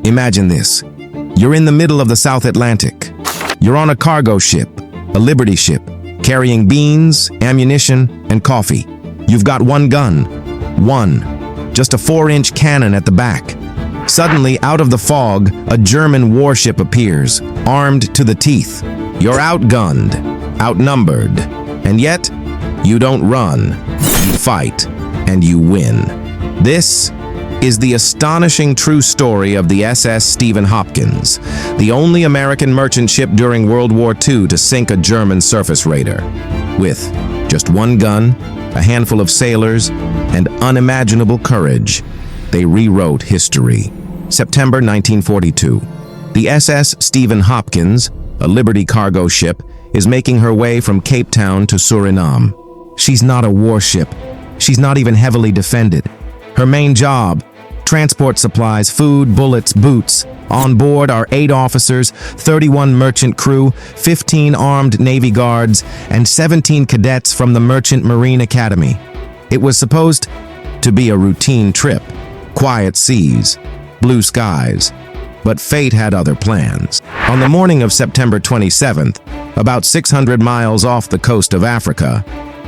Imagine this. You're in the middle of the South Atlantic. You're on a cargo ship, a Liberty ship, carrying beans, ammunition, and coffee. You've got one gun. One. Just a 4-inch cannon at the back. Suddenly, out of the fog, a German warship appears, armed to the teeth. You're outgunned, outnumbered, and yet, you don't run. You fight, and you win. This is the astonishing true story of the SS Stephen Hopkins, the only American merchant ship during World War II to sink a German surface raider. With just one gun, a handful of sailors, and unimaginable courage, they rewrote history. September 1942. The SS Stephen Hopkins, a Liberty cargo ship, is making her way from Cape Town to Suriname. She's not a warship. She's not even heavily defended. Her main job: transport supplies, food, bullets, boots. On board are 8 officers, 31 merchant crew, 15 armed Navy guards, and 17 cadets from the Merchant Marine Academy. It was supposed to be a routine trip, quiet seas, blue skies. But fate had other plans. On the morning of September 27th, about 600 miles off the coast of Africa,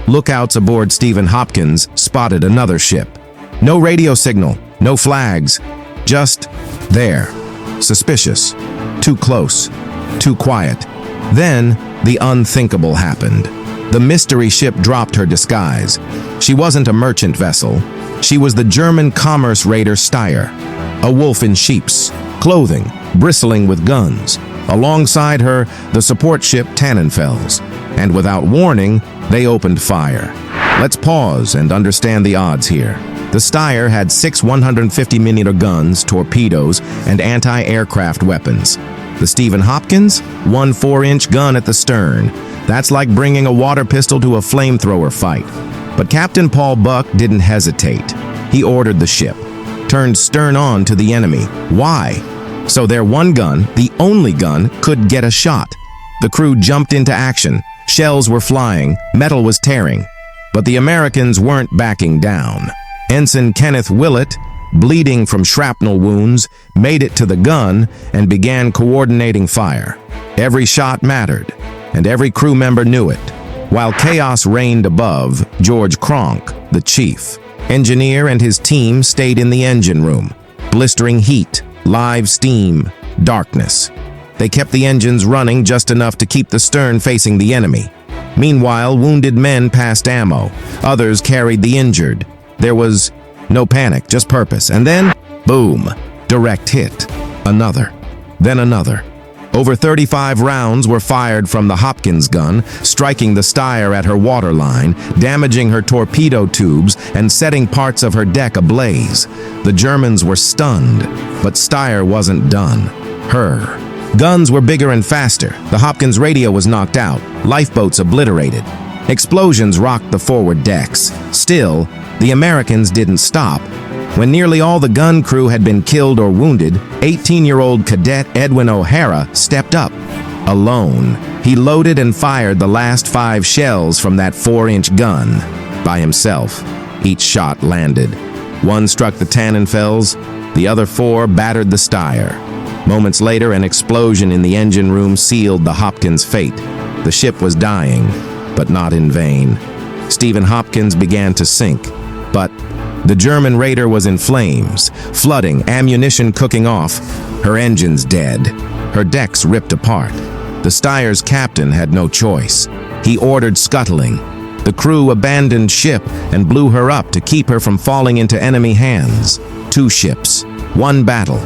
lookouts aboard Stephen Hopkins spotted another ship. No radio signal, no flags, just there. Suspicious, too close, too quiet. Then, the unthinkable happened. The mystery ship dropped her disguise. She wasn't a merchant vessel. She was the German commerce raider Steyr, a wolf in sheep's clothing, bristling with guns. Alongside her, the support ship Tannenfels, and without warning, they opened fire. Let's pause and understand the odds here. The Steyr had 6 150mm guns, torpedoes, and anti-aircraft weapons. The Stephen Hopkins, 1 4-inch gun at the stern. That's like bringing a water pistol to a flamethrower fight. But Captain Paul Buck didn't hesitate. He ordered the ship, turned stern on to the enemy. Why? So their one gun, the only gun, could get a shot. The crew jumped into action. Shells were flying, metal was tearing. But the Americans weren't backing down. Ensign Kenneth Willett, bleeding from shrapnel wounds, made it to the gun and began coordinating fire. Every shot mattered, and every crew member knew it. While chaos reigned above, George Cronk, the chief engineer, and his team stayed in the engine room. Blistering heat, live steam, darkness. They kept the engines running just enough to keep the stern facing the enemy. Meanwhile, wounded men passed ammo. Others carried the injured. There was no panic, just purpose. And then, boom, direct hit. Another, then another. Over 35 rounds were fired from the Hopkins gun, striking the Steyr at her waterline, damaging her torpedo tubes, and setting parts of her deck ablaze. The Germans were stunned, but Steyr wasn't done. Her guns were bigger and faster. The Hopkins radio was knocked out, lifeboats obliterated. Explosions rocked the forward decks. Still, the Americans didn't stop. When nearly all the gun crew had been killed or wounded, 18-year-old cadet Edwin O'Hara stepped up. Alone, he loaded and fired the last 5 shells from that 4-inch gun. By himself, each shot landed. One struck the Tannenfels, the other 4 battered the Steyr. Moments later, an explosion in the engine room sealed the Hopkins' fate. The ship was dying, but not in vain. Stephen Hopkins began to sink, but the German raider was in flames, flooding, ammunition cooking off, her engines dead, her decks ripped apart. The Steyr's captain had no choice. He ordered scuttling. The crew abandoned ship and blew her up to keep her from falling into enemy hands. 2 ships, 1 battle.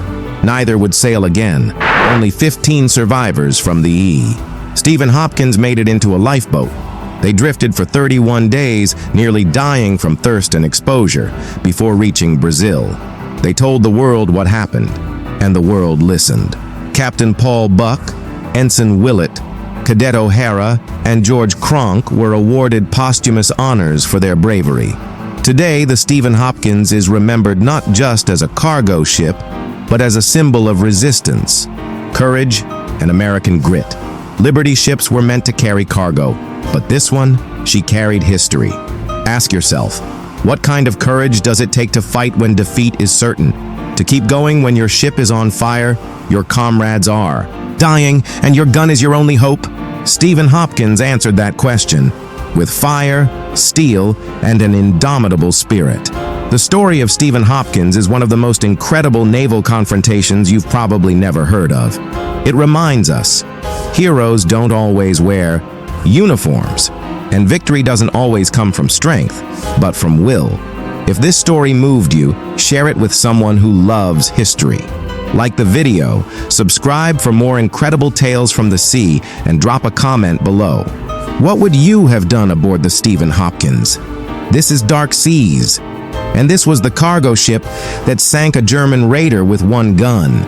Neither would sail again. Only 15 survivors from the E. Stephen Hopkins made it into a lifeboat. They drifted for 31 days, nearly dying from thirst and exposure, before reaching Brazil. They told the world what happened, and the world listened. Captain Paul Buck, Ensign Willett, Cadet O'Hara, and George Cronk were awarded posthumous honors for their bravery. Today, the Stephen Hopkins is remembered not just as a cargo ship, but as a symbol of resistance, courage, and American grit. Liberty ships were meant to carry cargo, but this one, she carried history. Ask yourself, what kind of courage does it take to fight when defeat is certain? To keep going when your ship is on fire, your comrades are dying, and your gun is your only hope? Stephen Hopkins answered that question with fire, steel, and an indomitable spirit. The story of Stephen Hopkins is one of the most incredible naval confrontations you've probably never heard of. It reminds us, heroes don't always wear uniforms, and victory doesn't always come from strength, but from will. If this story moved you, share it with someone who loves history. Like the video, subscribe for more incredible tales from the sea, and drop a comment below. What would you have done aboard the Stephen Hopkins? This is Dark Seas, and this was the cargo ship that sank a German raider with one gun.